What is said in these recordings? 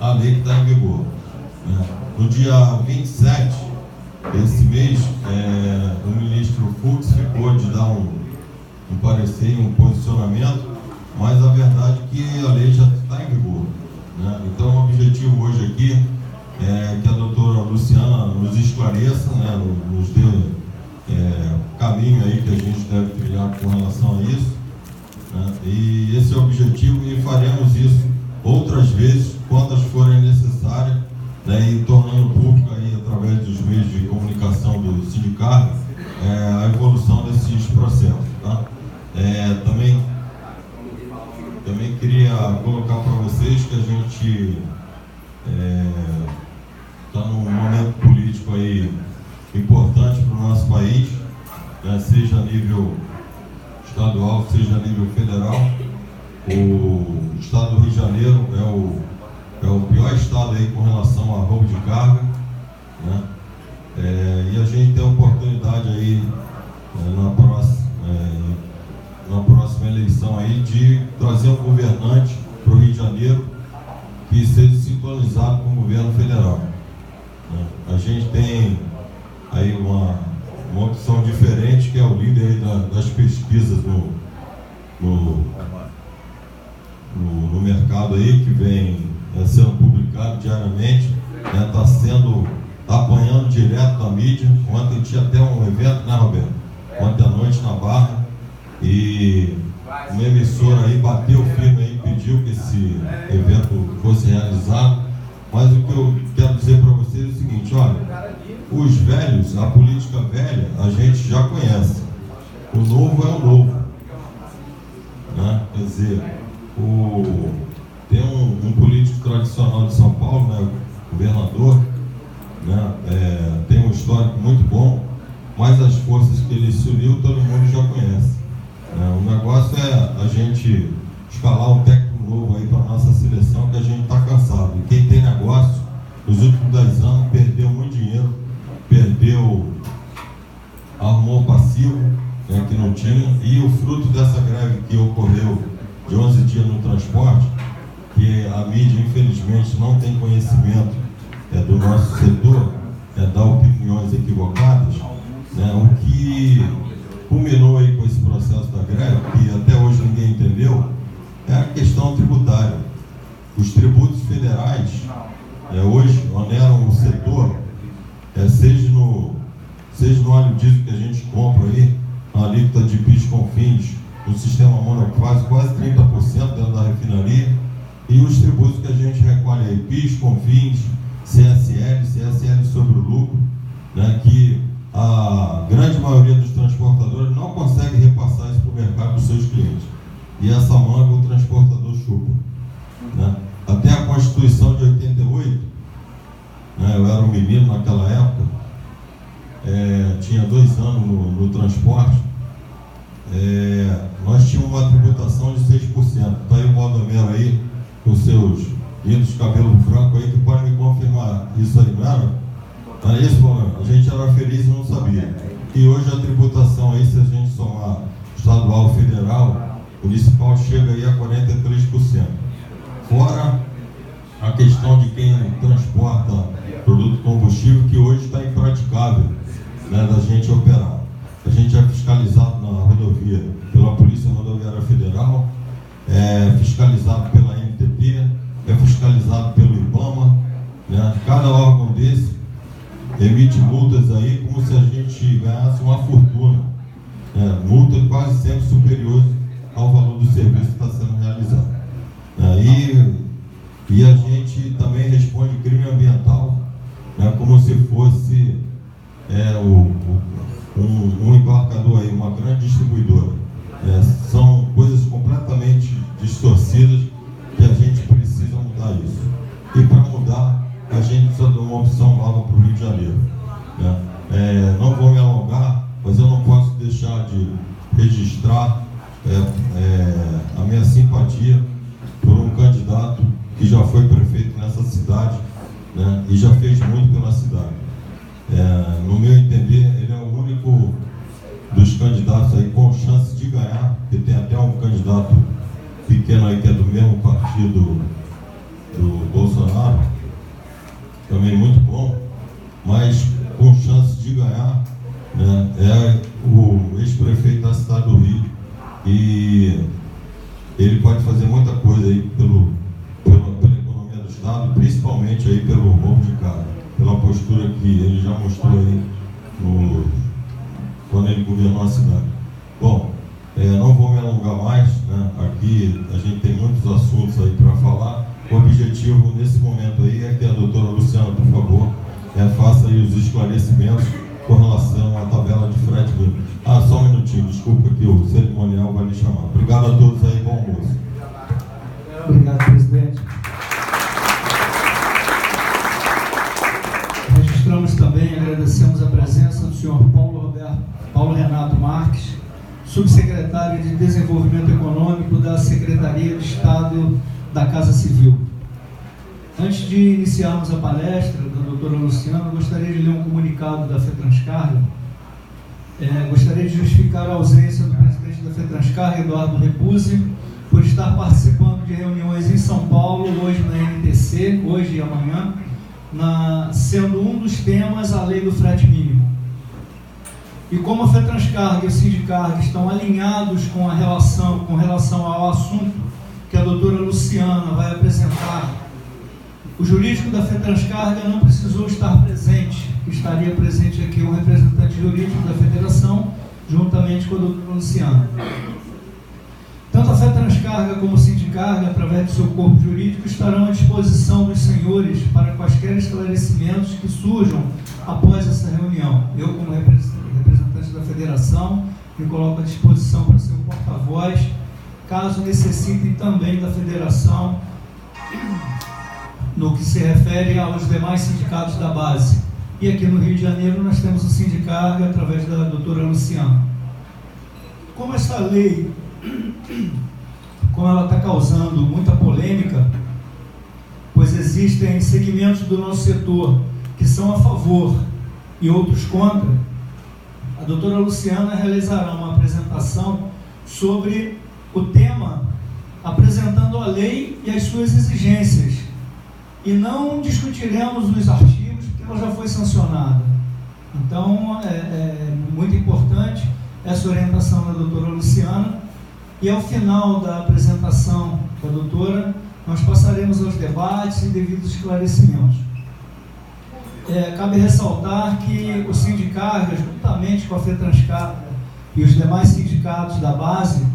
a lei que está em vigor. No dia 27 desse mês, o ministro Fux ficou de dar um parecer, um posicionamento, mas a verdade é que a lei já está em vigor. Então, o objetivo hoje aqui é que a doutora Luciana nos esclareça, nos dê caminho aí que a gente deve trilhar com relação a isso. E esse é o objetivo, e faremos isso outras vezes, quantas forem necessárias, e tornando público aí, através dos meios de comunicação do sindicato, a evolução desses processos. Também queria colocar para vocês que a gente está num momento político aí importante para o nosso país, seja a nível estadual, seja a nível federal. O estado do Rio de Janeiro é o pior estado aí com relação a roubo de carga, e a gente tem a oportunidade aí na próxima eleição aí de trazer um governante para o Rio de Janeiro que seja sintonizado com o governo federal. A gente tem aí uma opção diferente, que é o líder aí das pesquisas no mercado aí, que vem sendo publicado diariamente, está apanhando direto da mídia. Ontem tinha até um evento, Roberto? Ontem à noite na Barra, e uma emissora aí bateu firme aí, pediu que esse evento fosse realizado. Mas o que eu quero dizer para vocês é o seguinte: olha, os velhos, a política velha, a gente já conhece. O novo é o novo. Quer dizer, tem um político tradicional de São Paulo, governador, tem um histórico muito bom, mas as forças que ele se uniu, todo mundo já conhece. O negócio é a gente escalar um técnico novo aí para a nossa seleção, que a gente está cansado. E quem tem negócio, nos últimos 10 anos, perdeu muito dinheiro, arrumou passivo, que não tinha, e o fruto dessa greve que ocorreu de 11 dias no transporte, que a mídia, infelizmente, não tem conhecimento do nosso setor, dá opiniões equivocadas, o que culminou aí com esse processo da greve, que até hoje ninguém entendeu, é a questão tributária. Os tributos federais hoje oneram o setor, seja no óleo diesel que a gente compra aí, na alíquota de PIS com fins, no sistema monofásico, quase 30% dentro da refinaria, e os tributos que a gente recolhe aí, PIS com fins, CSL sobre o lucro, que a grande maioria dos transportadores não consegue repassar isso para o mercado dos seus clientes. E essa manga o transportador chupa. Até a Constituição de 88, eu era um menino naquela época, tinha 2 anos no transporte, nós tínhamos uma tributação de 6%. Está aí o Valdomero aí, com seus lindos cabelos brancos aí, que pode me confirmar isso aí, não era? Era isso, Valdomero? A gente era feliz e não sabia. E hoje a tributação aí, se a gente somar estadual, federal, municipal, chega aí a 43%. Fora a questão de quem transporta produto combustível, que hoje está impraticável, da gente operar. A gente é fiscalizado na rodovia pela Polícia Rodoviária Federal, é fiscalizado pela NTT, é fiscalizado pelo IBAMA, Cada órgão desse emite multas aí como se a gente ganhasse uma fortuna, multa quase sempre superior ao valor do serviço que está sendo realizado. E a gente também responde crime ambiental, como se fosse um embarcador aí, uma grande distribuidora. São coisas completamente distorcidas que a gente precisa mudar isso. E para mudar, a gente precisa de uma opção nova para o Rio de Janeiro. Não vou me alongar, mas eu não posso deixar de registrar a minha simpatia por um candidato que já foi prefeito nessa cidade, e já fez muito pela cidade. No meu entender, ele é o único dos candidatos aí com chance de ganhar, porque tem até um candidato pequeno aí que é do mesmo partido do Bolsonaro, também muito bom, mas com chance de ganhar, né, é o ex-prefeito da cidade do Rio, e ele pode fazer muita coisa aí pela economia do estado, principalmente aí pelo roubo de carro, pela postura que ele já mostrou aí quando ele governou a cidade. Bom, não vou me alongar mais, né? Aqui a gente tem muitos assuntos aí para falar. O objetivo nesse momento aí é que a doutora Luciana, por favor, faça aí os esclarecimentos com relação à tabela de frete mínimo. Só um minutinho, desculpa que o cerimonial vai lhe chamar. Obrigado a todos aí, bom almoço. Obrigado, presidente. Registramos também, agradecemos a presença do senhor Paulo Renato Marques, subsecretário de Desenvolvimento Econômico da Secretaria de Estado da Casa Civil. Antes de iniciarmos a palestra da doutora Luciana, gostaria de ler um comunicado da FETranscarga. Gostaria de justificar a ausência do presidente da FETranscarga, Eduardo Rebuzzi, por estar participando de reuniões em São Paulo, hoje na NTC, hoje e amanhã, sendo um dos temas a lei do frete mínimo. E como a FETranscarga e o Sindicarga estão alinhados com relação ao assunto que a doutora Luciana vai apresentar, o jurídico da FETranscarga não precisou estar presente, estaria presente aqui o representante jurídico da federação, juntamente com a doutora Luciana. Tanto a FETranscarga como o Sindicarga, através do seu corpo jurídico, estarão à disposição dos senhores para quaisquer esclarecimentos que surjam após essa reunião. Eu, como representante da federação, me coloco à disposição para ser o porta-voz, caso necessitem também da federação, no que se refere aos demais sindicatos da base. E aqui no Rio de Janeiro nós temos o Sindicarga, através da doutora Luciana. Como essa lei, como ela está causando muita polêmica, pois existem segmentos do nosso setor que são a favor e outros contra, a doutora Luciana realizará uma apresentação sobre o tema, apresentando a lei e as suas exigências, e não discutiremos os artigos, porque ela já foi sancionada. Então, é muito importante essa orientação da doutora Luciana, e ao final da apresentação da doutora, nós passaremos aos debates e devidos esclarecimentos. Cabe ressaltar que o Sindicarga, juntamente com a FETranscarga e os demais sindicatos da base,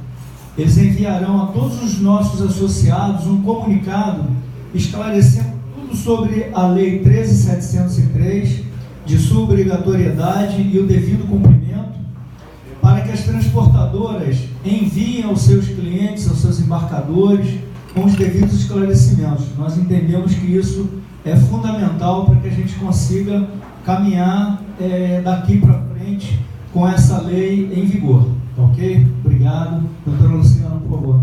eles enviarão a todos os nossos associados um comunicado esclarecendo tudo sobre a Lei 13.703, de sua obrigatoriedade e o devido cumprimento, para que as transportadoras enviem aos seus clientes, aos seus embarcadores, com os devidos esclarecimentos. Nós entendemos que isso é fundamental para que a gente consiga caminhar daqui para frente com essa lei em vigor. Ok? Obrigado. Doutora Luciana, por favor.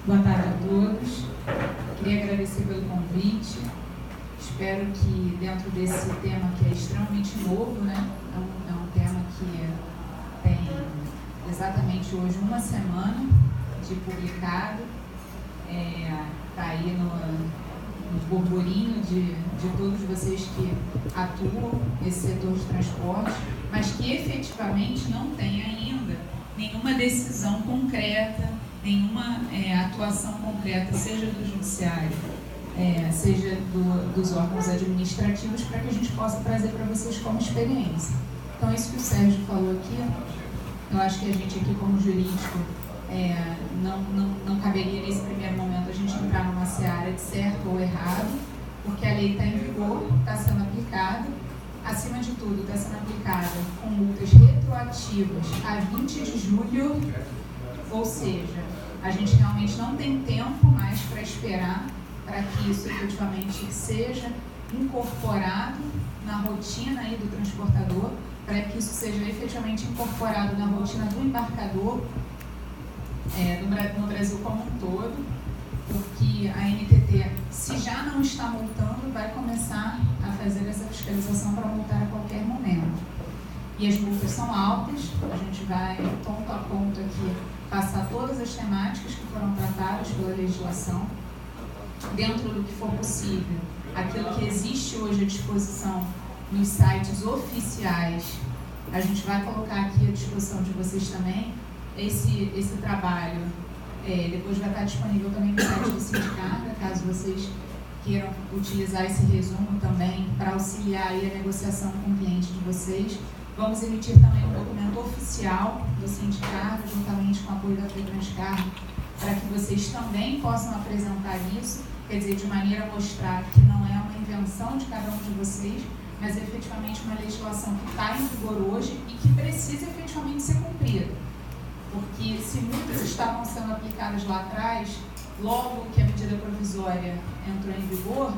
Boa tarde a todos. Queria agradecer pelo convite. Espero que dentro desse tema que é extremamente novo, né? É um tema que tem exatamente hoje uma semana de publicado. Está aí no burburinho de todos vocês que atuam nesse setor de transporte, mas que efetivamente não tem ainda nenhuma decisão concreta, nenhuma atuação concreta, seja do judiciário, seja dos órgãos administrativos, para que a gente possa trazer para vocês como experiência. Então, isso que o Sérgio falou aqui, eu acho que a gente aqui como jurídico, não caberia nesse primeiro momento a gente entrar numa seara de certo ou errado, porque a lei está em vigor, está sendo aplicada, acima de tudo está sendo aplicada com multas retroativas a 20 de julho, ou seja, a gente realmente não tem tempo mais para esperar para que isso efetivamente seja incorporado na rotina aí do transportador, para que isso seja efetivamente incorporado na rotina do embarcador, no Brasil como um todo, porque a NTT, se já não está multando, vai começar a fazer essa fiscalização para multar a qualquer momento. E as multas são altas, a gente vai ponto a ponto aqui passar todas todas as temáticas que foram tratadas pela legislação, dentro do que for possível, aquilo que existe hoje à disposição nos sites oficiais, a gente vai colocar aqui à disposição de vocês também. Esse trabalho depois vai estar disponível também no site do Sindicarga, caso vocês queiram utilizar esse resumo também para auxiliar aí a negociação com o cliente de vocês. Vamos emitir também um documento oficial do Sindicarga, juntamente com o apoio da FETRANSCARGA, para que vocês também possam apresentar isso, quer dizer, de maneira a mostrar que não é uma invenção de cada um de vocês, mas é efetivamente uma legislação que está em vigor hoje e que precisa efetivamente ser cumprida. Porque se multas estavam sendo aplicadas lá atrás, logo que a medida provisória entrou em vigor,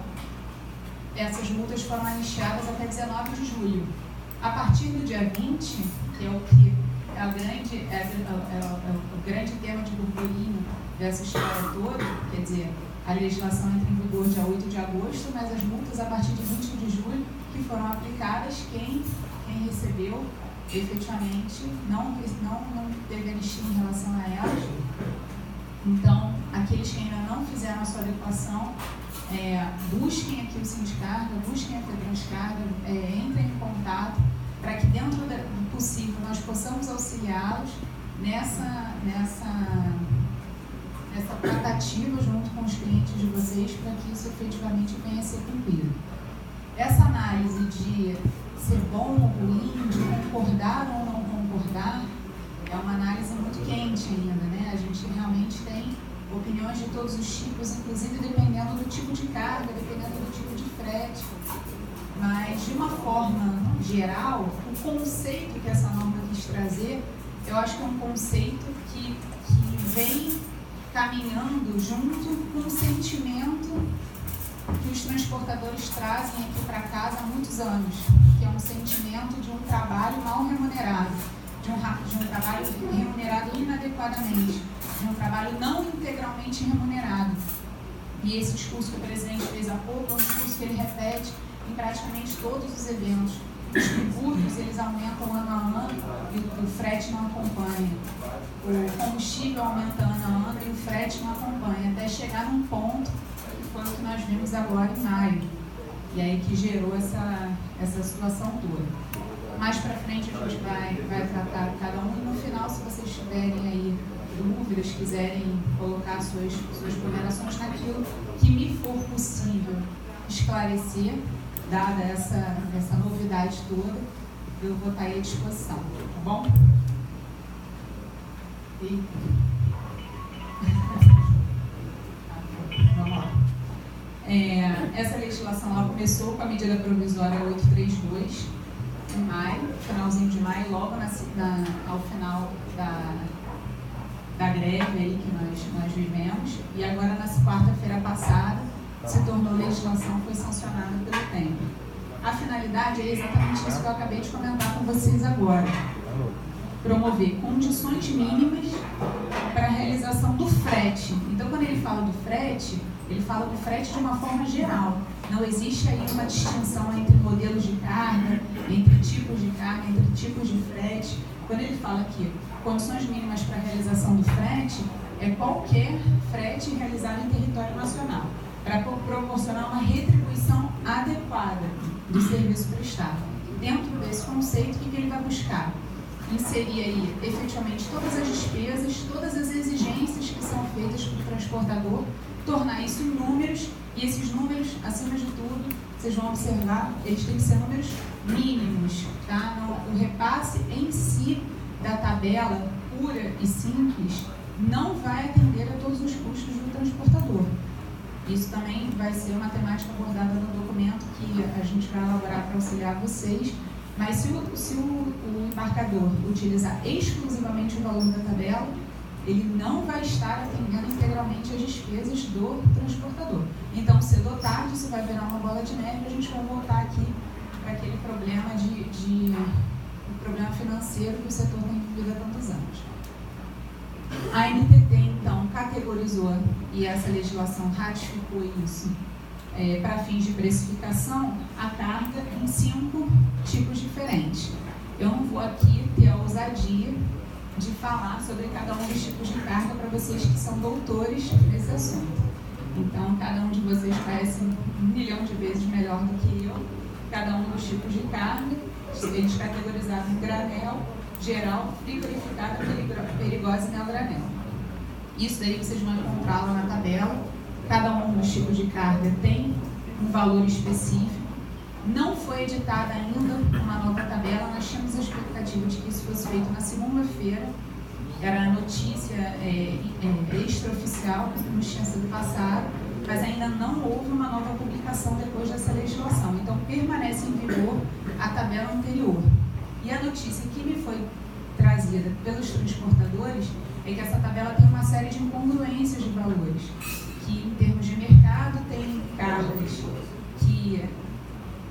essas multas foram anistiadas até 19 de julho. A partir do dia 20, que é o que é o grande tema de burburinho dessa história toda, quer dizer, a legislação entra em vigor dia 8 de agosto, mas as multas a partir de 20 de julho que foram aplicadas, quem recebeu efetivamente não teve anistia em relação a elas. Então, aqueles que ainda não fizeram a sua adequação, busquem aqui o Sindicarga, busquem a FETRANSCARGA, entrem em contato para que dentro do possível nós possamos auxiliá-los nessa tratativa junto com os clientes de vocês para que isso efetivamente venha a ser cumprido. Essa análise de ser bom ou ruim, de concordar ou não concordar, é uma análise muito quente ainda, né? A gente realmente tem opiniões de todos os tipos, inclusive dependendo do tipo de carga, dependendo do tipo de frete. Mas, de uma forma geral, o conceito que essa norma quis trazer, eu acho que é um conceito que vem caminhando junto com o sentimento que os transportadores trazem aqui para casa há muitos anos, que é um sentimento de um trabalho mal remunerado, de um trabalho remunerado inadequadamente, de um trabalho não integralmente remunerado. E esse discurso que o presidente fez há pouco é um discurso que ele repete em praticamente todos os eventos. Os tributos, eles aumentam ano a ano e o frete não acompanha. O combustível aumenta ano a ano e o frete não acompanha, até chegar num ponto que foi o que nós vimos agora em maio. E aí que gerou essa situação toda. Mais para frente a gente vai tratar cada um e no final, se vocês tiverem aí dúvidas, quiserem colocar suas ponderações naquilo que me for possível esclarecer, dada essa novidade toda, eu vou estar aí à disposição, tá bom? Vamos lá. Essa legislação ela começou com a medida provisória 832, em maio, finalzinho de maio, logo ao final da greve aí que nós vivemos, e agora na quarta-feira passada se tornou legislação, foi sancionada pelo tempo. A finalidade é exatamente isso que eu acabei de comentar com vocês agora. Promover condições mínimas para a realização do frete. Então, quando ele fala do frete, ele fala do frete de uma forma geral. Não existe aí uma distinção entre modelos de carga, entre tipos de carga, entre tipos de frete. Quando ele fala aqui, condições mínimas para a realização do frete, é qualquer frete realizado em território nacional, para proporcionar uma retribuição adequada do serviço prestado. Dentro desse conceito, o que ele vai buscar? Inserir aí, efetivamente, todas as despesas, todas as exigências que são feitas para o transportador, tornar isso em números, e esses números, acima de tudo, vocês vão observar, eles têm que ser números mínimos, tá? O repasse em si da tabela pura e simples não vai atender a todos os custos do transportador. Isso também vai ser uma temática abordada no documento que a gente vai elaborar para auxiliar vocês, mas se o embarcador utilizar exclusivamente o valor da tabela, ele não vai estar atendendo integralmente as despesas do transportador. Então, cedo ou tarde, isso vai virar uma bola de neve e a gente vai voltar aqui para aquele problema o problema financeiro que o setor tem vivido há tantos anos. A NTT, então, categorizou, e essa legislação ratificou isso, para fins de precificação, a carga em 5 tipos diferentes. Eu não vou aqui ter a ousadia de falar sobre cada um dos tipos de carga para vocês que são doutores nesse assunto. Então, cada um de vocês parece 1 milhão de vezes melhor do que eu. Cada um dos tipos de carga, eles categorizados em granel, geral, frigorificada, perigosa e neogranel. Isso daí vocês vão encontrar lá na tabela. Cada um dos tipos de carga tem um valor específico. Não foi editada ainda uma nova tabela. Nós tínhamos a expectativa de que isso fosse feito na segunda-feira. Era a notícia extraoficial que nos tinha sido passada, mas ainda não houve uma nova publicação depois dessa legislação. Então, permanece em vigor a tabela anterior. E a notícia que me foi trazida pelos transportadores é que essa tabela tem uma série de incongruências de valores, que em termos de mercado tem cargas que,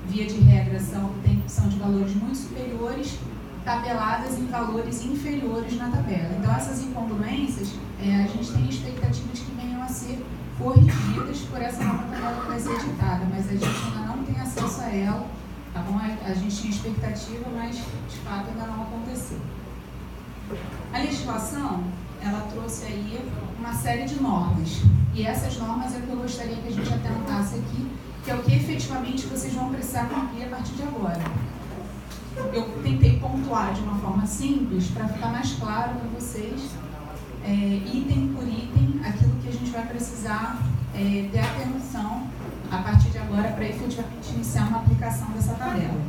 via de regra, são de valores muito superiores, tabeladas em valores inferiores na tabela. Então, essas incongruências, a gente tem expectativa de que venham a ser corrigidas por essa nova tabela que vai ser editada, mas a gente ainda não tem acesso a ela, tá bom? A gente tinha expectativa, mas de fato ainda não aconteceu. A legislação, ela trouxe aí uma série de normas, e essas normas é o que eu gostaria que a gente atentasse aqui, que é o que efetivamente vocês vão precisar cumprir a partir de agora. Eu tentei pontuar de uma forma simples para ficar mais claro para vocês, item por item, aquilo que a gente vai precisar ter atenção a partir de agora para efetivamente iniciar uma aplicação dessa tabela.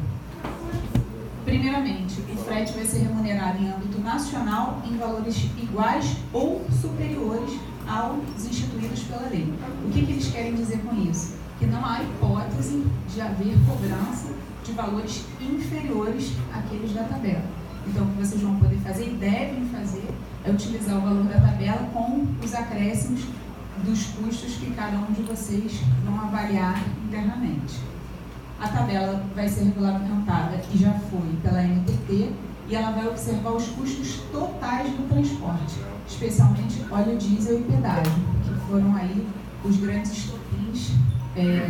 Primeiramente, o frete vai ser remunerado em âmbito nacional em valores iguais ou superiores aos instituídos pela lei. O que eles querem dizer com isso? Que não há hipótese de haver cobrança de valores inferiores àqueles da tabela. Então, o que vocês vão poder fazer e devem fazer é utilizar o valor da tabela com os acréscimos dos custos que cada um de vocês vão avaliar internamente. A tabela vai ser regulamentada, e já foi, pela NTT, e ela vai observar os custos totais do transporte, especialmente óleo diesel e pedágio, que foram aí os grandes estopins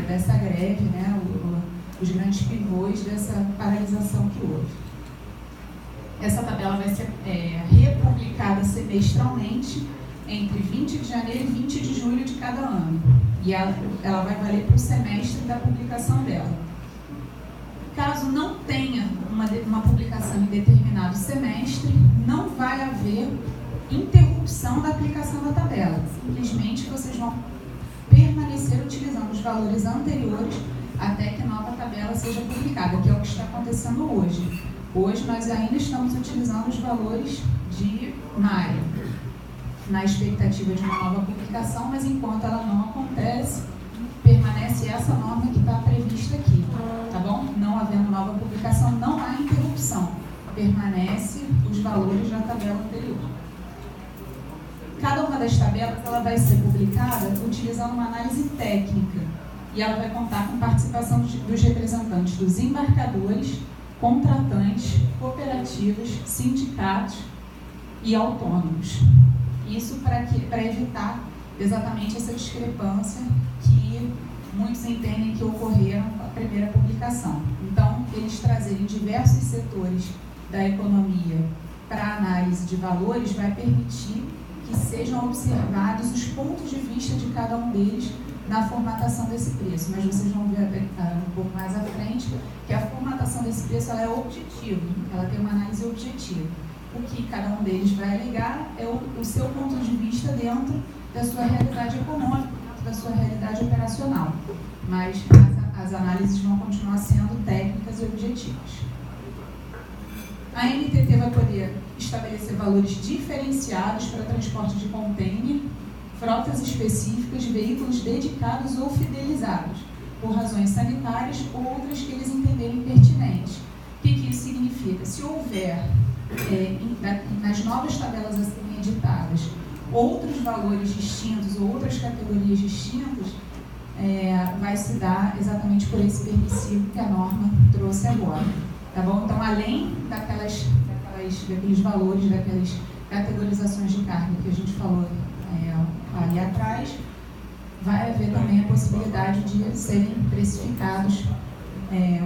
dessa greve, né, os grandes pivôs dessa paralisação que houve. Essa tabela vai ser republicada semestralmente entre 20 de janeiro e 20 de julho de cada ano. E ela vai valer para o semestre da publicação dela. Caso não tenha uma publicação em determinado semestre, não vai haver interrupção da aplicação da tabela. Simplesmente vocês vão permanecer utilizando os valores anteriores até que a nova tabela seja publicada, que é o que está acontecendo hoje. Hoje nós ainda estamos utilizando os valores de maio, na expectativa de uma nova publicação, mas enquanto ela não acontece, permanece essa norma que está prevista aqui, tá bom? Não havendo nova publicação, não há interrupção, permanece os valores da tabela anterior. Cada uma das tabelas ela vai ser publicada utilizando uma análise técnica, e ela vai contar com participação dos representantes dos embarcadores, contratantes, cooperativas, sindicatos e autônomos. Isso para evitar exatamente essa discrepância que muitos entendem que ocorreram com a primeira publicação. Então, eles trazerem diversos setores da economia para análise de valores vai permitir que sejam observados os pontos de vista de cada um deles na formatação desse preço, mas vocês vão ver um pouco mais à frente que a formatação desse preço ela é objetiva, ela tem uma análise objetiva. O que cada um deles vai alegar é o seu ponto de vista dentro da sua realidade econômica, da sua realidade operacional, mas as análises vão continuar sendo técnicas e objetivas. A NTT vai poder estabelecer valores diferenciados para transporte de contêiner, frotas específicas, veículos dedicados ou fidelizados, por razões sanitárias ou outras que eles entenderem pertinentes. O que isso significa? Se houver, nas novas tabelas a serem editadas, outros valores distintos ou outras categorias distintas, vai se dar exatamente por esse permissivo que a norma trouxe agora. Tá bom? Então, além daqueles valores, daquelas categorizações de carga que a gente falou ali atrás, vai haver também a possibilidade de serem precificados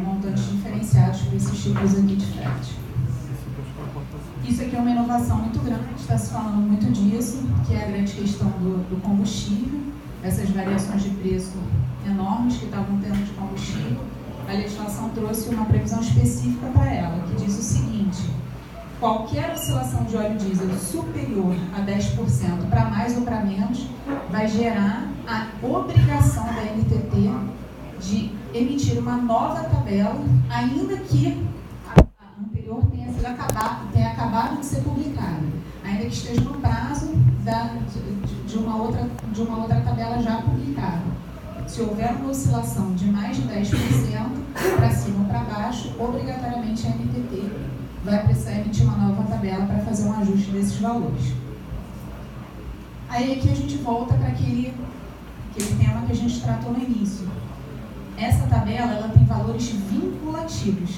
montantes diferenciados para esses tipos aqui de frete. Isso aqui é uma inovação muito grande, está se falando muito disso, que é a grande questão do combustível, essas variações de preço enormes que estavam tendo de combustível. A legislação trouxe uma previsão específica para ela, que diz o seguinte: qualquer oscilação de óleo diesel superior a 10%, para mais ou para menos, vai gerar a obrigação da NTT de emitir uma nova tabela, ainda que a anterior tenha acabado de ser publicada, ainda que esteja no prazo de uma outra tabela já publicada. Se houver uma oscilação de mais de 10% para cima ou para baixo, obrigatoriamente a NTT vai precisar emitir uma nova tabela para fazer um ajuste desses valores. Aí aqui a gente volta para aquele tema que a gente tratou no início. Essa tabela ela tem valores vinculativos.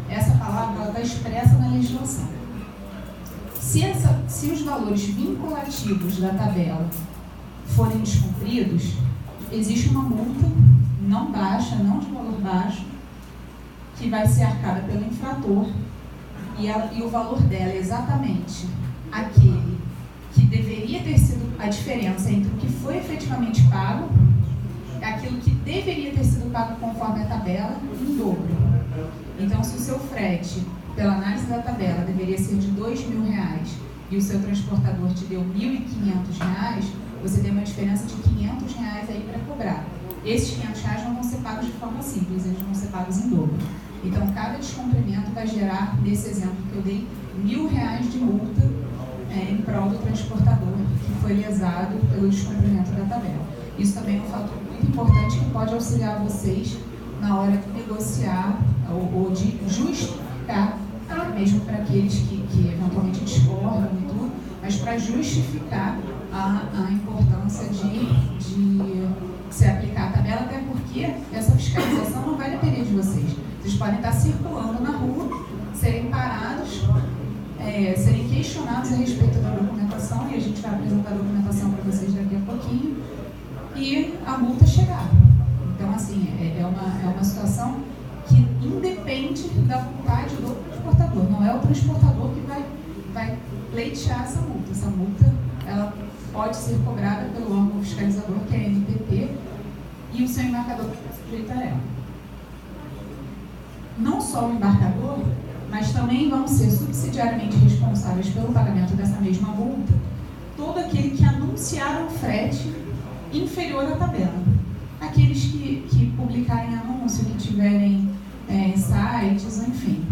Essa palavra está expressa na legislação. Se os valores vinculativos da tabela forem descumpridos, existe uma multa não baixa, não de valor baixo, que vai ser arcada pelo infrator, e o valor dela é exatamente aquele que deveria ter sido a diferença entre o que foi efetivamente pago, aquilo que deveria ter sido pago conforme a tabela, em dobro. Então, se o seu frete, pela análise da tabela, deveria ser de R$2.000 e o seu transportador te deu R$1.500, você tem uma diferença de R$500 aí para cobrar. Esses R$500 não vão ser pagos de forma simples, eles vão ser pagos em dobro. Então, cada descumprimento vai gerar, nesse exemplo que eu dei, R$1.000 de multa em prol do transportador que foi lesado pelo descumprimento da tabela. Isso também é um fator muito importante que pode auxiliar vocês na hora de negociar ou de justificar, mesmo para aqueles que eventualmente discordam e tudo, mas para justificar a importância de se aplicar a tabela, até porque essa fiscalização não vai depender de vocês. Vocês podem estar circulando na rua, serem parados, serem questionados a respeito da documentação, e a gente vai apresentar a documentação para vocês daqui a pouquinho, e a multa chegar. Então, assim, é uma situação que independe da vontade do transportador. Não é o transportador que vai pleitear essa multa. Essa multa, ela pode ser cobrada pelo órgão fiscalizador, que é a NTT, e o seu embarcador está sujeito a ela. Não só o embarcador, mas também vão ser subsidiariamente responsáveis pelo pagamento dessa mesma multa todo aquele que anunciar um frete inferior à tabela. Aqueles que publicarem anúncio, que tiverem sites, enfim,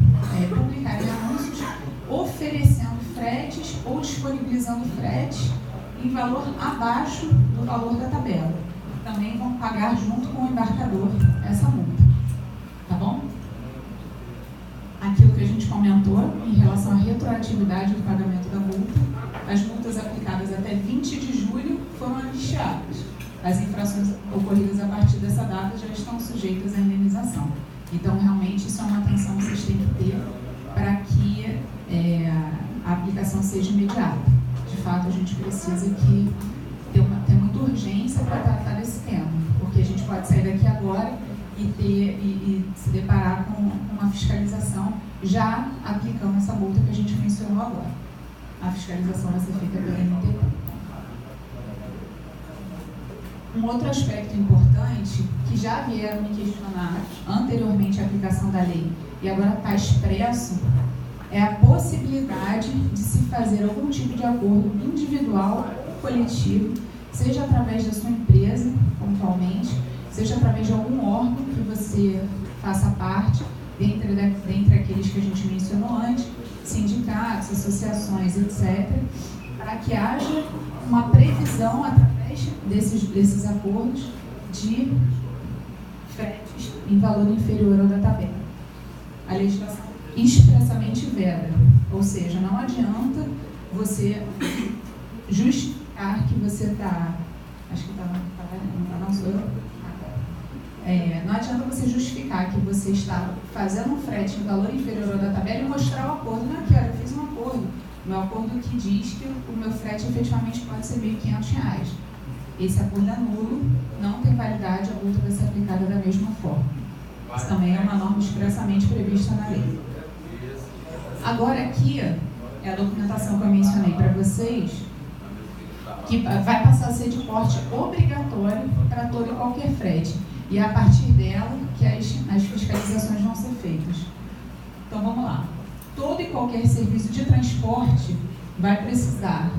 publicarem anúncios oferecendo fretes ou disponibilizando fretes em valor abaixo do valor da tabela. Também vão pagar junto com o embarcador essa multa. Tá bom? Aquilo que a gente comentou em relação à retroatividade do pagamento da multa, as multas aplicadas até 20 de julho foram anistiadas. As infrações ocorridas a partir dessa data já estão sujeitas à indenização. Então, realmente, isso é uma atenção que vocês têm que ter para que a aplicação seja imediata. De fato, a gente precisa ter muita urgência para tratar desse tema, porque a gente pode sair daqui agora e se deparar com uma fiscalização já aplicando essa multa que a gente mencionou agora. A fiscalização vai ser feita pela NTT. Um outro aspecto importante, que já vieram me questionar anteriormente a aplicação da lei e agora está expresso, é a possibilidade de se fazer algum tipo de acordo individual ou coletivo, seja através da sua empresa, pontualmente, seja através de algum órgão que você faça parte, dentre aqueles que a gente mencionou antes, sindicatos, associações, etc., para que haja uma previsão através desses acordos de fretes em valor inferior ao da tabela. A legislação expressamente veda, ou seja, não adianta você justificar que você está... Acho que não sou eu. Não adianta você justificar que você está fazendo um frete em valor inferior ao da tabela e mostrar o acordo. Não, aqui, olha, eu fiz um acordo. Meu acordo que diz que o meu frete efetivamente pode ser R$1.500. Esse acordo é nulo, não tem validade, a multa vai ser aplicada da mesma forma. Isso também é uma norma expressamente prevista na lei. Agora aqui, é a documentação que eu mencionei para vocês, que vai passar a ser de porte obrigatório para todo e qualquer frete. E é a partir dela que as fiscalizações vão ser feitas. Então vamos lá. Todo e qualquer serviço de transporte vai precisar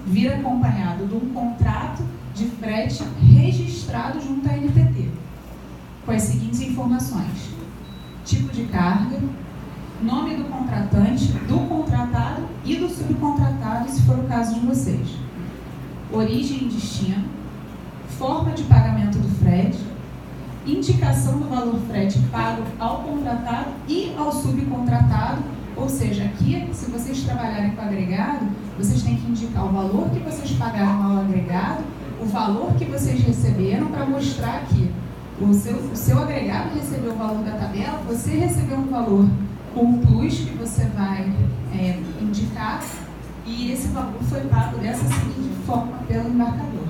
vir acompanhado de um contrato de frete registrado junto à NTT, com as seguintes informações: tipo de carga, nome do contratante, do contratado e do subcontratado, se for o caso de vocês, origem e destino, forma de pagamento do frete, indicação do valor frete pago ao contratado e ao subcontratado. Ou seja, aqui, se vocês trabalharem com agregado, vocês têm que indicar o valor que vocês pagaram ao agregado, o valor que vocês receberam, para mostrar que o seu agregado recebeu o valor da tabela, você recebeu um valor com o plus que você vai indicar, e esse valor foi pago dessa seguinte forma pelo embarcador.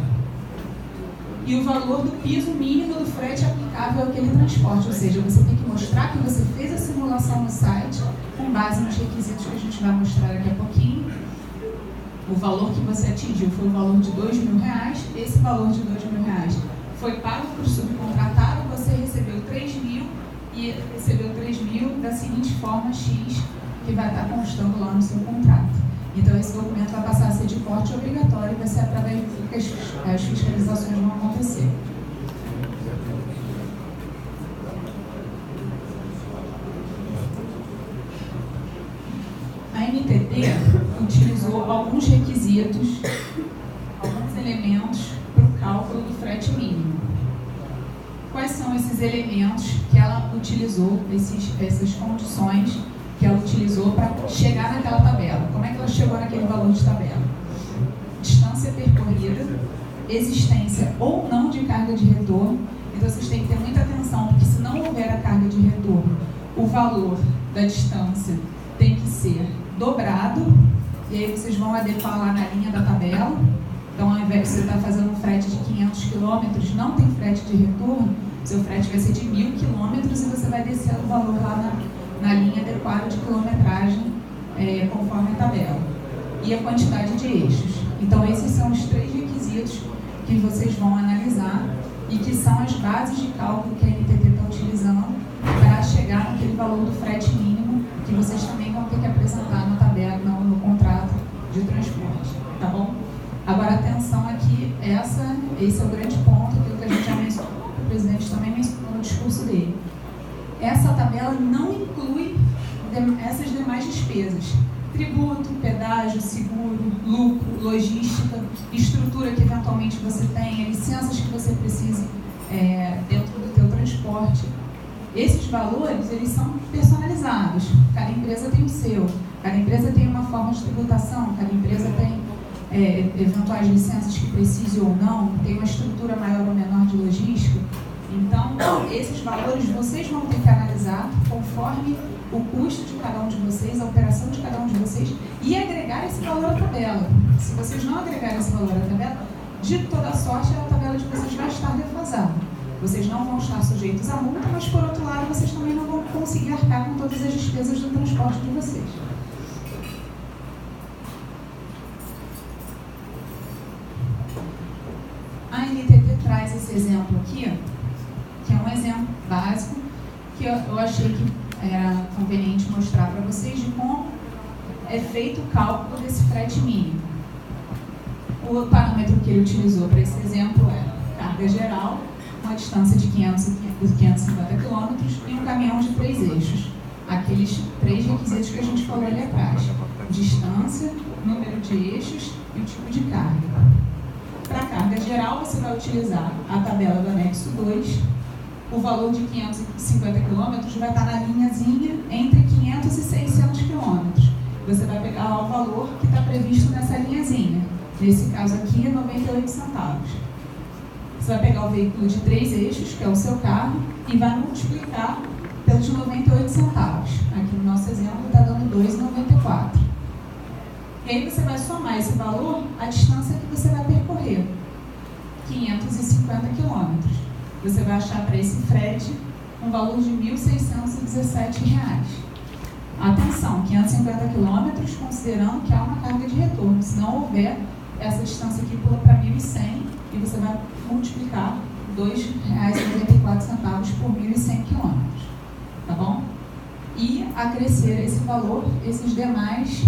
E o valor do piso mínimo do frete aplicável àquele transporte, ou seja, você tem que mostrar que você fez a simulação no site, com base nos requisitos que a gente vai mostrar daqui a pouquinho. O valor que você atingiu foi o valor de R$2.000, esse valor de R$2.000 foi pago para o subcontratado, você recebeu 3.000 e recebeu 3.000 da seguinte forma X, que vai estar constando lá no seu contrato. Então, esse documento vai passar a ser de porte obrigatório e vai ser através do que as fiscalizações vão acontecer. A NTT utilizou alguns requisitos, alguns elementos para o cálculo do frete mínimo. Quais são esses elementos que ela utilizou, essas condições que ela utilizou para chegar naquela tabela? Como é que ela chegou naquele valor de tabela? Distância percorrida, existência ou não de carga de retorno. Então vocês têm que ter muita atenção, porque se não houver a carga de retorno, o valor da distância tem que ser dobrado, e aí vocês vão adequar lá na linha da tabela. Então, ao invés de você estar fazendo um frete de 500 km, não tem frete de retorno, seu frete vai ser de 1.000 km e você vai descendo o valor lá na linha adequada de quilometragem, conforme a tabela. E a quantidade de eixos. Então, esses são os 3 requisitos que vocês vão analisar e que são as bases de cálculo que a NTT está utilizando para chegar naquele valor do frete mínimo que vocês também vão ter que apresentar na tabela, no contrato de transporte. Tá bom? Agora, atenção aqui, esse é o grande ponto, aquilo que a gente já mencionou, o presidente também mencionou no discurso dele. Essa tabela não inclui essas demais despesas: tributo, pedágio, seguro, lucro, logística, estrutura que eventualmente você tenha, licenças que você precise dentro do teu transporte. Esses valores, eles são personalizados. Cada empresa tem o seu, cada empresa tem uma forma de tributação, cada empresa tem eventuais licenças que precise ou não, tem uma estrutura maior ou menor de logística. Então, esses valores vocês vão ter que analisar conforme o custo de cada um de vocês, a operação de cada um de vocês, e agregar esse valor à tabela. Se vocês não agregarem esse valor à tabela, de toda sorte, a tabela de vocês vai estar defasada. Vocês não vão estar sujeitos à multa, mas, por outro lado, vocês também não vão conseguir arcar com todas as despesas do transporte de vocês. A NTT traz esse exemplo aqui, que é um exemplo básico, que eu achei que era conveniente mostrar para vocês de como é feito o cálculo desse frete mínimo. O parâmetro que ele utilizou para esse exemplo é carga geral, uma distância de 550 km e um caminhão de 3 eixos. Aqueles 3 requisitos que a gente falou ali atrás: distância, número de eixos e o tipo de carga. Para a carga geral, você vai utilizar a tabela do anexo 2. O valor de 550 km vai estar na linhazinha entre 500 e 600 km. Você vai pegar lá o valor que está previsto nessa linhazinha. Nesse caso aqui, é 98 centavos. Você vai pegar o veículo de 3 eixos, que é o seu carro, e vai multiplicar pelos 98 centavos. Aqui no nosso exemplo está dando 2,94. E aí você vai somar esse valor à distância que você vai percorrer, 550 km. Você vai achar para esse frete um valor de R$ 1.617. Atenção, 550 quilômetros, considerando que há uma carga de retorno. Se não houver, essa distância aqui pula para 1.100 e você vai multiplicar R$ 2,94 por 1.100 quilômetros. Tá bom? E acrescer esse valor, essas demais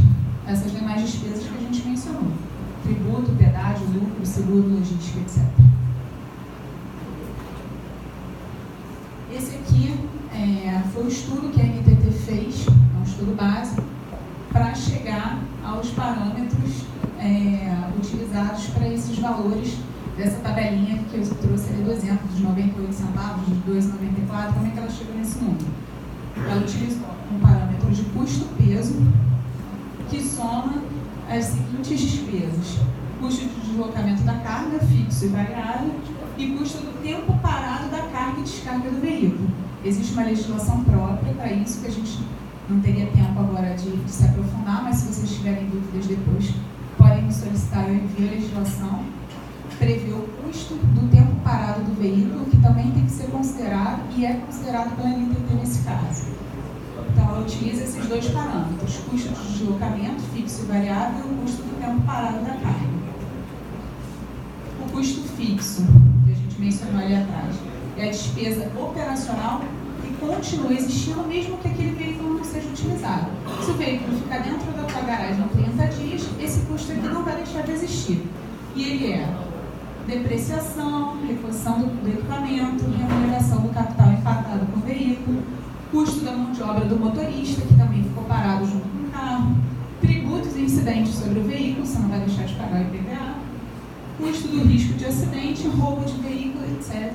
despesas que a gente mencionou. Tributo, pedágio, lucro, seguro, logística, etc. Esse aqui foi o estudo que a NTT fez, um estudo básico, para chegar aos parâmetros utilizados para esses valores dessa tabelinha que eu trouxe ali do exemplo, dos 98 centavos, dos 2,94, como é que ela chegou nesse número? Ela utilizou um parâmetro de custo-peso que soma as seguintes despesas: custo de deslocamento da carga, fixo e variável, e custo do tempo parado da carga e descarga do veículo. Existe uma legislação própria para isso, que a gente não teria tempo agora de se aprofundar, mas se vocês tiverem dúvidas depois, podem me solicitar, eu envio a legislação. Prevê o custo do tempo parado do veículo, que também tem que ser considerado e é considerado pela NTT nesse caso. Então, ela utiliza esses dois parâmetros: custo de deslocamento, fixo e variável, e o custo do tempo parado da carga. O custo fixo, que a gente mencionou ali atrás, é a despesa operacional que continua existindo mesmo que aquele veículo não seja utilizado. Se o veículo ficar dentro da tua garagem 30 dias, esse custo aqui não vai deixar de existir. E ele é depreciação, reposição do equipamento, remuneração do capital empatado com o veículo, custo da mão de obra do motorista, que também ficou parado junto com o carro, tributos e incidentes sobre o veículo, você não vai deixar de pagar o IPVA, custo do risco de acidente, roubo de veículo, etc.,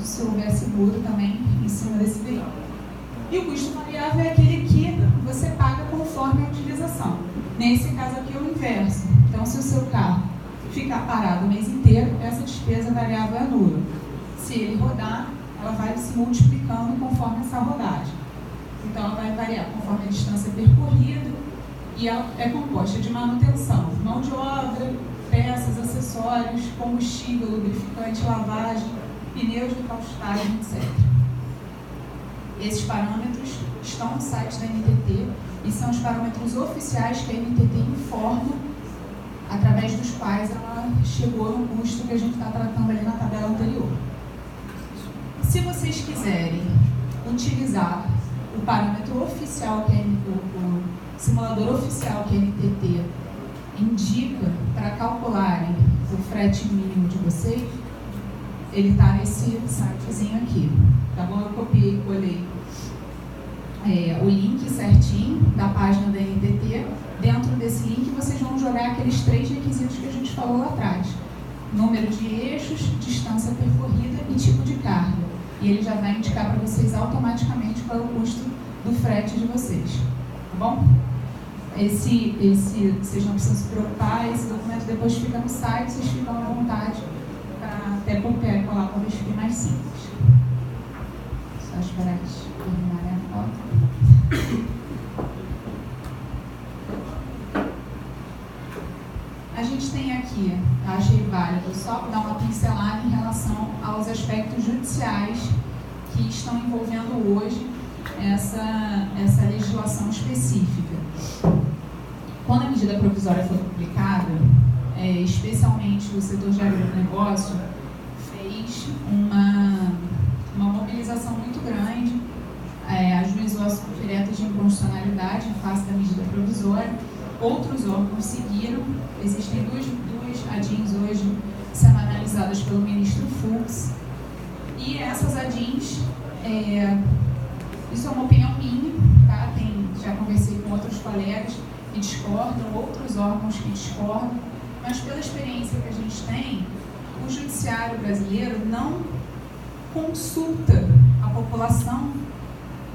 se houver seguro também em cima desse veículo. E o custo variável é aquele que você paga conforme a utilização. Nesse caso aqui é o inverso. Então, se o seu carro ficar parado o mês inteiro, essa despesa variável é nula. Se ele rodar, ela vai se multiplicando conforme essa rodagem. Então, ela vai variar conforme a distância percorrida e ela é composta de manutenção, mão de obra, peças, acessórios, combustível, lubrificante, lavagem, pneus de calçagem, etc. Esses parâmetros estão no site da NTT e são os parâmetros oficiais que a NTT informa, através dos quais ela chegou no custo que a gente está tratando ali na tabela anterior. Se vocês quiserem utilizar o parâmetro oficial, que o simulador oficial que a NTT indica para calcularem o frete mínimo de vocês, ele está nesse sitezinho aqui, tá bom? Eu copiei e colei o link certinho da página da NTT. Dentro desse link vocês vão jogar aqueles 3 requisitos que a gente falou lá atrás: número de eixos, distância percorrida e tipo de carga. E ele já vai indicar para vocês automaticamente qual é o custo do frete de vocês, tá bom? Vocês não precisam se preocupar, esse documento depois fica no site, vocês ficam à vontade para até copiar e colar, talvez fique mais simples. Só esperar eles terminarem a foto. A gente tem aqui, achei válido só dar uma pincelada em relação aos aspectos judiciais que estão envolvendo hoje essa legislação específica. Quando a medida provisória foi publicada, especialmente o setor de agronegócio fez uma mobilização muito grande, ajuizou as diretas de inconstitucionalidade em face da medida provisória. Outros órgãos seguiram. Existem duas ADINs hoje sendo analisadas pelo ministro Fux, e essas ADINs, isso é uma opinião minha, tá? Já conversei com outros colegas que discordam, outros órgãos que discordam, mas pela experiência que a gente tem, o judiciário brasileiro não consulta a população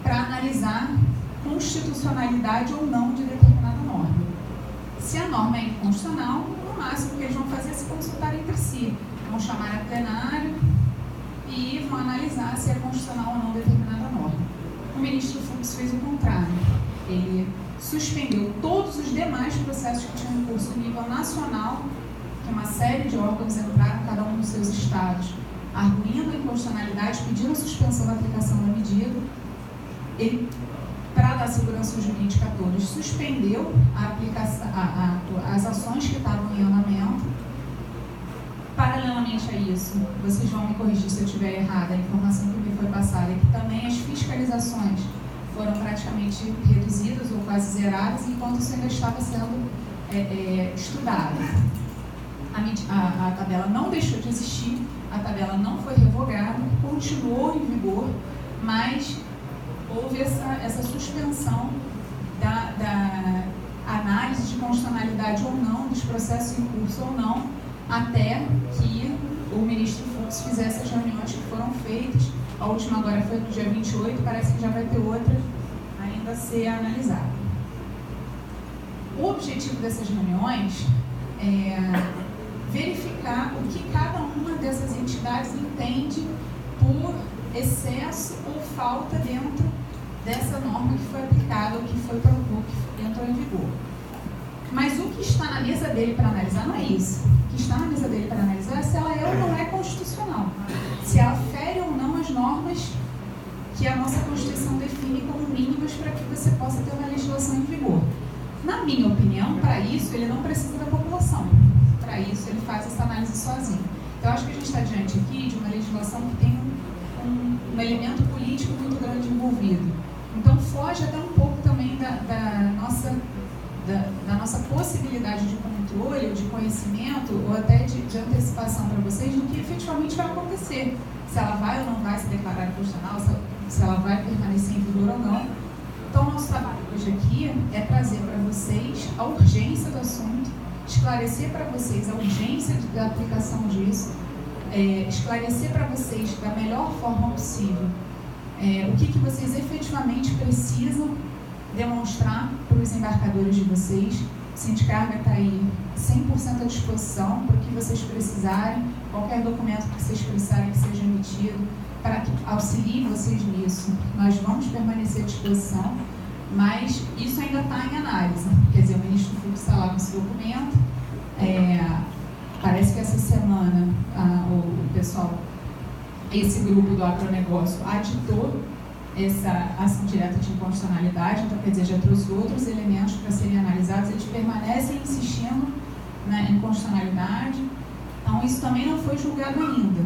para analisar constitucionalidade ou não de determinada norma. Se a norma é inconstitucional, no máximo que eles vão fazer é se consultar entre si. Vão chamar a plenário e vão analisar se é constitucional ou não determinada norma. O ministro Fux fez o contrário. Ele suspendeu todos os demais processos que tinham em curso no nível nacional, que uma série de órgãos entraram, cada um nos seus estados, arguindo a inconstitucionalidade, pedindo a suspensão da aplicação da medida. Ele para dar segurança jurídica a todos, suspendeu a aplicação, as ações que estavam em andamento. Paralelamente a isso, vocês vão me corrigir se eu estiver errada, a informação que me foi passada é que também as fiscalizações foram praticamente reduzidas ou quase zeradas, enquanto isso ainda estava sendo estudado. A tabela não deixou de existir, a tabela não foi revogada, continuou em vigor, mas houve essa suspensão da análise de constitucionalidade ou não, dos processos em curso ou não, até que o ministro Fux fizesse as reuniões que foram feitas. A última agora foi no dia 28, parece que já vai ter outra ainda a ser analisada. O objetivo dessas reuniões é verificar o que cada uma dessas entidades entende por excesso ou falta dentro dessa norma que foi aplicada, ou que entrou em vigor. Mas o que está na mesa dele para analisar não é isso. O que está na mesa dele para analisar é se ela é ou não é constitucional, se ela fere ou não as normas que a nossa Constituição define como mínimas para que você possa ter uma legislação em vigor. Na minha opinião, para isso, ele não precisa da população. Para isso, ele faz essa análise sozinho. Então, acho que a gente está diante aqui de uma legislação que tem um elemento político muito grande envolvido. Então, foge até um pouco também da nossa possibilidade de controle, ou de conhecimento, ou até de antecipação para vocês do que efetivamente vai acontecer. Se ela vai ou não vai se declarar constitucional, se ela vai permanecer em vigor ou não. Então, o nosso trabalho hoje aqui é trazer para vocês a urgência do assunto, esclarecer para vocês a urgência da aplicação disso, esclarecer para vocês da melhor forma possível o que vocês efetivamente precisam demonstrar para os embarcadores de vocês. O Sindicarga está aí 100% à disposição para o que vocês precisarem, qualquer documento que vocês precisarem que seja emitido, para que auxilie vocês nisso. Nós vamos permanecer à disposição, mas isso ainda está em análise. Quer dizer, o ministro Fux está lá com esse documento. Parece que essa semana o pessoal, esse grupo do agronegócio, aditou essa ação direta de inconstitucionalidade, então, quer dizer, já trouxe outros elementos para serem analisados. Eles permanecem insistindo na inconstitucionalidade. Então, isso também não foi julgado ainda.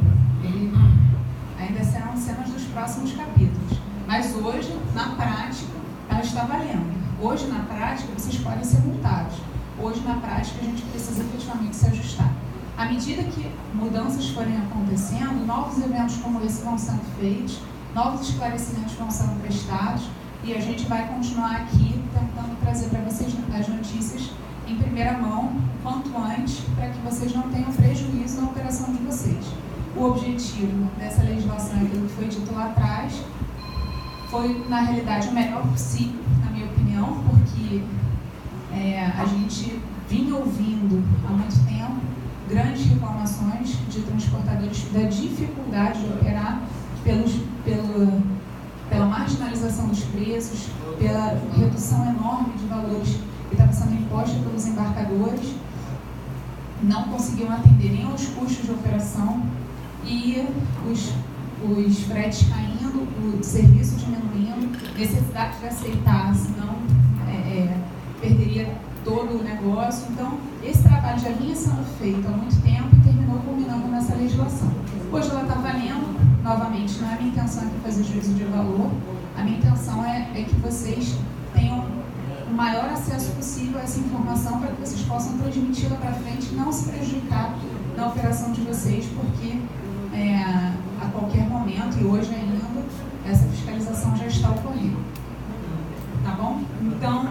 Ainda serão cenas dos próximos capítulos. Mas hoje, na prática, ela está valendo. Hoje, na prática, vocês podem ser multados. Hoje, na prática, a gente precisa efetivamente se ajustar. À medida que mudanças forem acontecendo, novos eventos como esse vão sendo feitos, novos esclarecimentos vão sendo prestados, e a gente vai continuar aqui tentando trazer para vocês as notícias em primeira mão, quanto antes, para que vocês não tenham prejuízo na operação de vocês. O objetivo dessa legislação, aquilo que foi dito lá atrás, foi, na realidade, o melhor possível, na minha opinião, porque a gente vinha ouvindo há muito tempo grandes reclamações de transportadores da dificuldade de operar pela marginalização dos preços, pela redução enorme de valores que estava sendo imposta pelos embarcadores, não conseguiam atender nem aos custos de operação, e os fretes caindo, o serviço diminuindo, necessidade de aceitar, senão perderia todo o negócio. Então, esse trabalho já vinha sendo feito há muito tempo e terminou culminando nessa legislação. Hoje ela está valendo, novamente, não é a minha intenção aqui fazer juízo de valor, a minha intenção é que vocês tenham o maior acesso possível a essa informação para que vocês possam transmiti-la para frente e não se prejudicar na operação de vocês, porque a qualquer momento, e hoje ainda, essa fiscalização já está ocorrendo. Tá bom? Então,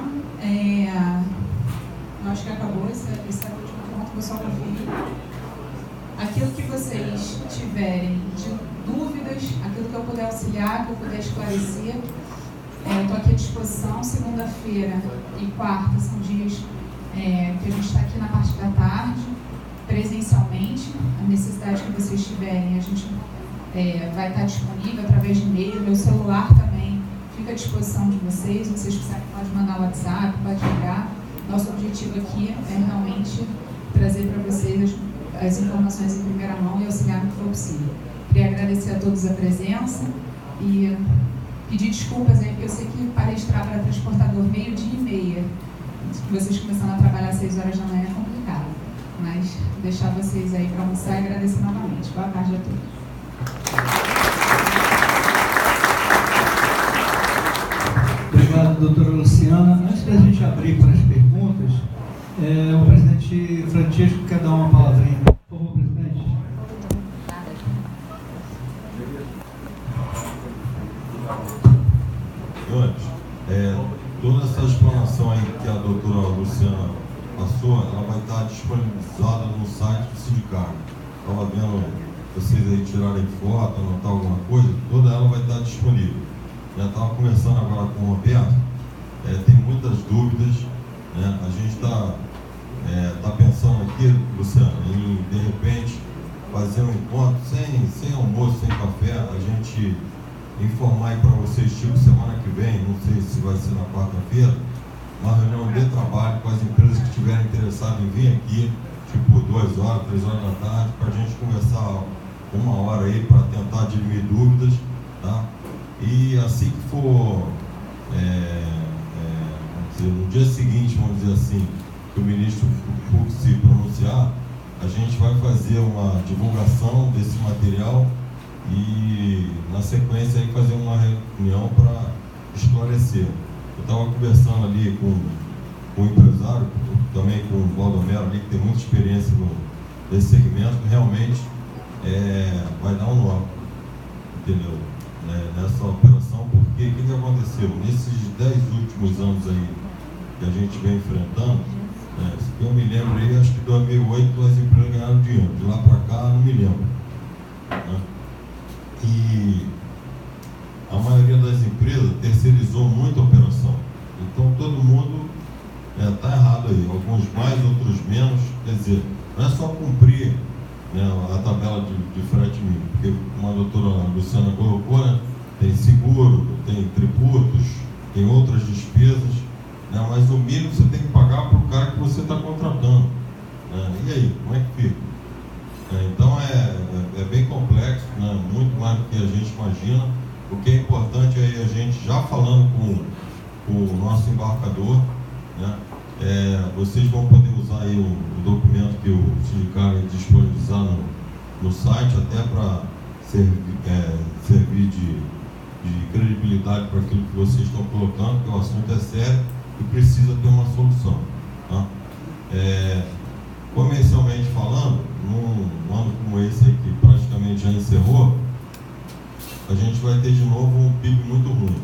eu acho que acabou esse último ponto, vou só conferir. Aquilo que vocês tiverem de dúvidas, aquilo que eu puder auxiliar, que eu puder esclarecer, estou aqui à disposição. Segunda-feira e quarta são dias que a gente está aqui na parte da tarde, presencialmente. A necessidade que vocês tiverem, a gente vai estar disponível através de e-mail. Meu celular também fica à disposição de vocês. Se vocês precisarem, pode mandar WhatsApp, pode ligar. Nosso objetivo aqui é realmente trazer para vocês as informações em primeira mão e auxiliar no que for possível. Queria agradecer a todos a presença e pedir desculpas aí, porque eu sei que palestrar para transportador meio-dia e meia, vocês começando a trabalhar às 6 horas da manhã é complicado. Mas deixar vocês aí para almoçar e agradecer novamente. Boa tarde a todos. Obrigado, doutora Luciana. Antes da gente abrir para as perguntas, o presidente Francisco quer dar uma palavrinha. Por favor, presidente. Senhores, toda essa explanação aí que a doutora Luciana passou, ela vai estar disponibilizada no site do sindicato. Estava vendo vocês aí tirarem foto, anotar alguma coisa, toda ela vai estar disponível. Já estava conversando agora com o Roberto, tem muitas dúvidas, né? A gente está pensando aqui, Luciana, em de repente fazer um encontro sem almoço, sem café, a gente informar aí para vocês, tipo semana que vem, não sei se vai ser na quarta-feira, uma reunião de trabalho com as empresas que estiverem interessadas em vir aqui, tipo 2 horas, 3 horas da tarde, para a gente conversar 1 hora aí para tentar dirimir dúvidas, tá? E assim que for, no dia seguinte, vamos dizer assim, que o ministro Fux se pronunciar, a gente vai fazer uma divulgação desse material e, na sequência, aí fazer uma reunião para esclarecer. Eu estava conversando ali com o empresário, também com o Valdomero ali, que tem muita experiência nesse segmento, realmente vai dar um nó, entendeu? Nessa operação, porque o que aconteceu? Nesses 10 últimos anos aí que a gente vem enfrentando, se eu me lembro aí, acho que em 2008 as empresas ganharam dinheiro, de lá para cá não me lembro, né? E a maioria das empresas terceirizou muito a operação, então todo mundo está errado aí, alguns mais, outros menos, quer dizer, não é só cumprir, né, a tabela de frete mínimo, porque como a doutora Luciana colocou, né, tem seguro, tem tributos, tem outras despesas, né, mas o mínimo você tem que pagar para o cara que você está contratando, né, e aí, como é que fica? Então é bem complexo, né, muito mais do que a gente imagina. O que é importante é a gente já falando com o nosso embarcador, né, vocês vão poder usar aí o documento que o sindicato vai disponibilizar no site, até para servir de credibilidade para aquilo que vocês estão colocando, porque o assunto é sério e precisa ter uma solução, tá? Comercialmente falando, num ano como esse aí, que praticamente já encerrou, a gente vai ter de novo um PIB muito ruim.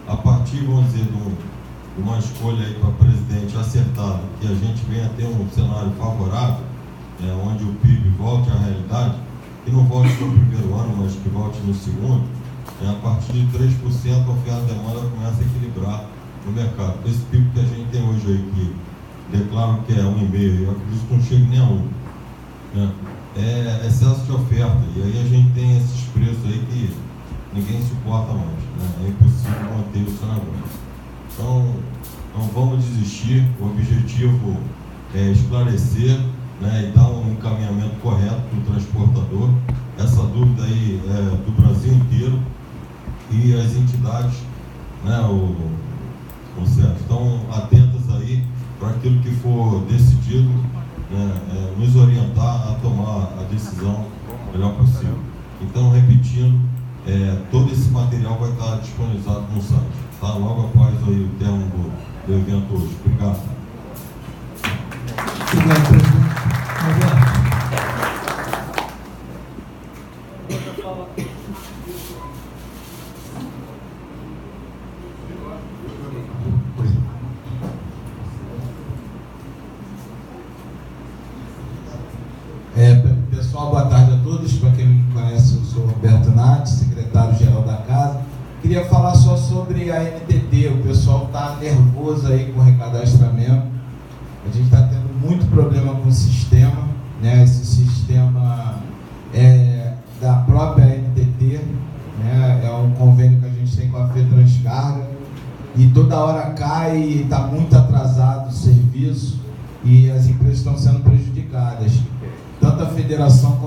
A partir, vamos dizer, de uma escolha aí para presidente acertada, que a gente venha ter um cenário favorável, onde o PIB volte à realidade, que não volte no primeiro ano, mas que volte no segundo, a partir de 3% a oferta e demanda começa a equilibrar no mercado. Esse PIB que a gente tem hoje aí, que declaram que é 1,5, eu acredito que não chega nem a 1, né? É excesso de oferta, e aí a gente tem esses preços aí que ninguém suporta mais, né? É impossível manter o cenário. Então, não vamos desistir, o objetivo é esclarecer, né, e dar um encaminhamento correto para o transportador. Essa dúvida aí é do Brasil inteiro e as entidades, né, estão atentas aí para aquilo que for decidido, né, nos orientar a tomar a decisão melhor possível. Então, repetindo, todo esse material vai estar disponibilizado no site, tá? Logo após aí o termo do evento hoje. Obrigado. Obrigado, presidente. Pessoal, boa tarde a todos. Para quem me conhece, eu sou Roberto Nati, secretário-geral da Casa. Queria falar só sobre a NTT. O pessoal está nervoso aí com o recadastramento. A gente está tendo muito problema com o sistema, né? Esse sistema é da própria NTT, né? É um convênio que a gente tem com a FETranscarga e toda hora cai e está muito atrasado o serviço e as empresas estão sendo prejudicadas. Tanto a federação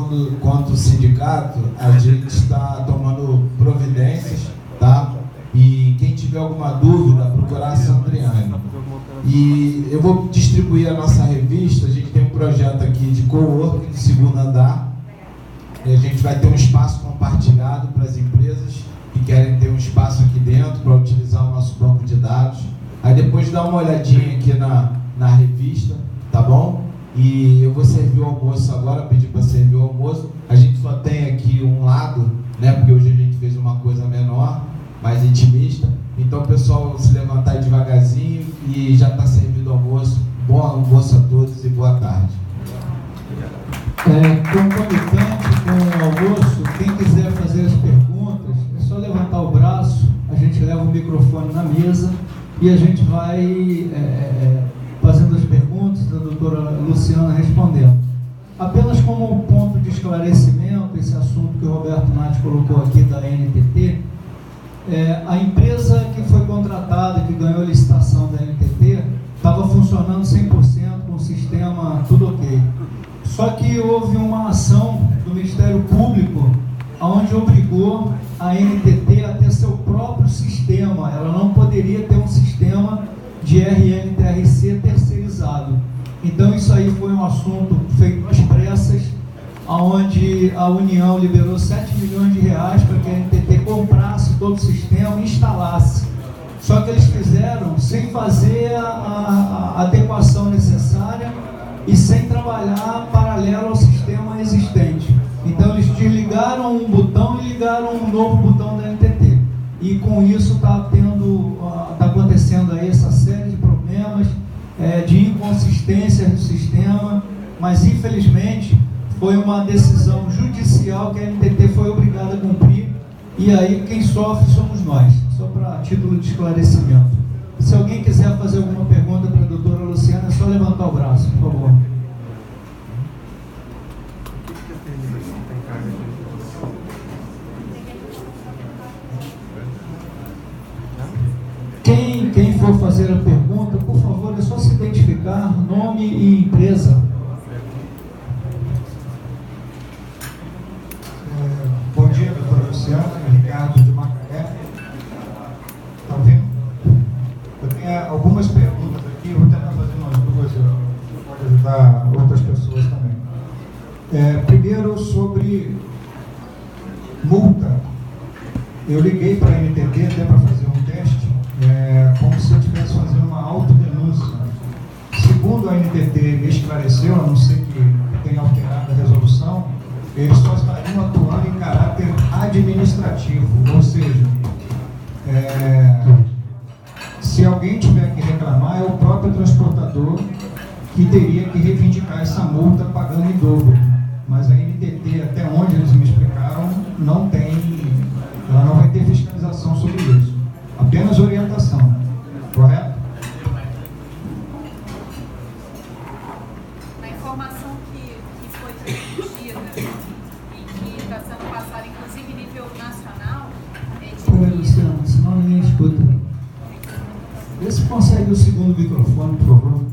quanto o sindicato, a gente está tomando providências, tá? E quem tiver alguma dúvida, procurar a Sandriane. E eu vou distribuir a nossa revista. A gente tem um projeto aqui de coworking, de segundo andar. E a gente vai ter um espaço compartilhado para as empresas que querem ter um espaço aqui dentro para utilizar o nosso banco de dados. Aí depois dá uma olhadinha aqui na revista, tá bom? E eu vou servir o almoço agora, pedir para servir o almoço. A gente só tem aqui um lado, né? Porque hoje a gente fez uma coisa menor, mais intimista. Então, pessoal, se levantar aí devagarzinho e já está servido o almoço. Bom almoço a todos e boa tarde. Concomitante com o almoço, quem quiser fazer as perguntas, é só levantar o braço, a gente leva o microfone na mesa e a gente vai fazendo as perguntas, a doutora Luciana respondendo. Apenas como um ponto de esclarecimento, esse assunto que o Roberto Natti colocou aqui da NTT, a empresa que foi contratada, que ganhou a licitação da NTT, estava funcionando 100%, com o sistema tudo ok. Só que houve uma ação do Ministério Público onde obrigou a NTT a ter seu próprio sistema. Ela não poderia ter um sistema de RNTRC terceirizado. Então isso aí foi um assunto feito às pressas, onde a União liberou 7 milhões de reais para que a NTT comprasse todo o sistema e instalasse. Só que eles fizeram sem fazer a adequação necessária e sem trabalhar paralelo ao sistema existente. Então eles desligaram um botão e ligaram um novo botão da NTT. E com isso está acontecendo aí essa série de problemas, de inconsistências do sistema, mas infelizmente foi uma decisão judicial que a NTT foi obrigada a cumprir, e aí quem sofre somos nós, só para título de esclarecimento. Se alguém quiser fazer alguma pergunta para a doutora Luciana, é só levantar o braço, por favor. Quem for fazer a pergunta, por favor, é só se identificar, nome e empresa. Bom dia, doutora Luciana, Ricardo de Macaé. Está ouvindo? Eu tenho algumas perguntas aqui, eu vou tentar fazer umas duas, pode ajudar outras pessoas também. Primeiro, sobre multa. Eu liguei para a NTT até para fazer um teste, como se eu estivesse fazendo uma autodenúncia. Segundo a NTT me esclareceu, a não ser que tenha alterado a resolução, eles só estariam atuando em caráter administrativo, ou seja, se alguém tiver que reclamar, é o próprio transportador que teria que reivindicar essa multa pagando em dobro. Mas a NTT, até onde eles me explicaram, ela não vai ter fiscalização sobre isso. Apenas orientação, correto? A informação que foi transmitida e que está sendo passada, inclusive em nível nacional, Peraí, Luciano, senão ninguém escuta. Vê se consegue o segundo microfone, por favor.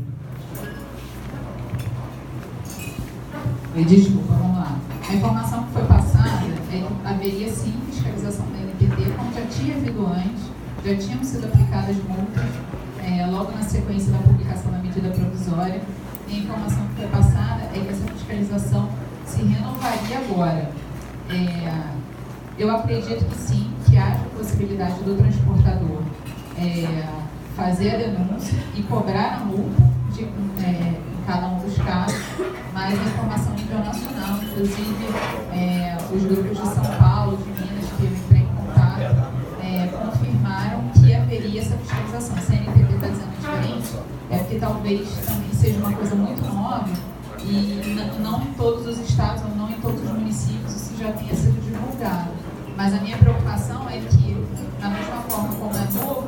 Desculpa, vamos lá. A informação que foi passada é que haveria sim fiscalização da NTT, como já tinha havido antes, já tinham sido aplicadas multas logo na sequência da publicação da medida provisória. E a informação que foi passada é que essa fiscalização se renovaria agora. Eu acredito que sim, que haja a possibilidade do transportador fazer a denúncia e cobrar a multa em cada um dos casos, mas a informação internacional, inclusive os grupos de São Paulo, de Minas, que eu entrei em contato, confirmaram que haveria essa fiscalização. Se a NTT está dizendo diferente, é porque talvez também seja uma coisa muito nova e não em todos os estados ou não em todos os municípios isso já tenha sido divulgado. Mas a minha preocupação é que, da mesma forma como é novo,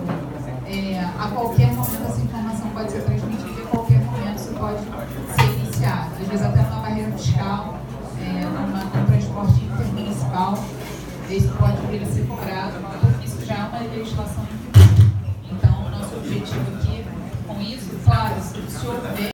a qualquer momento essa informação pode ser transmitida e a qualquer momento isso pode ser iniciado. Às vezes até numa barreira fiscal, num transporte intermunicipal, isso pode vir a ser cobrado, porque isso já é uma legislação em vigor. Então, o nosso objetivo aqui, com isso, claro, se houver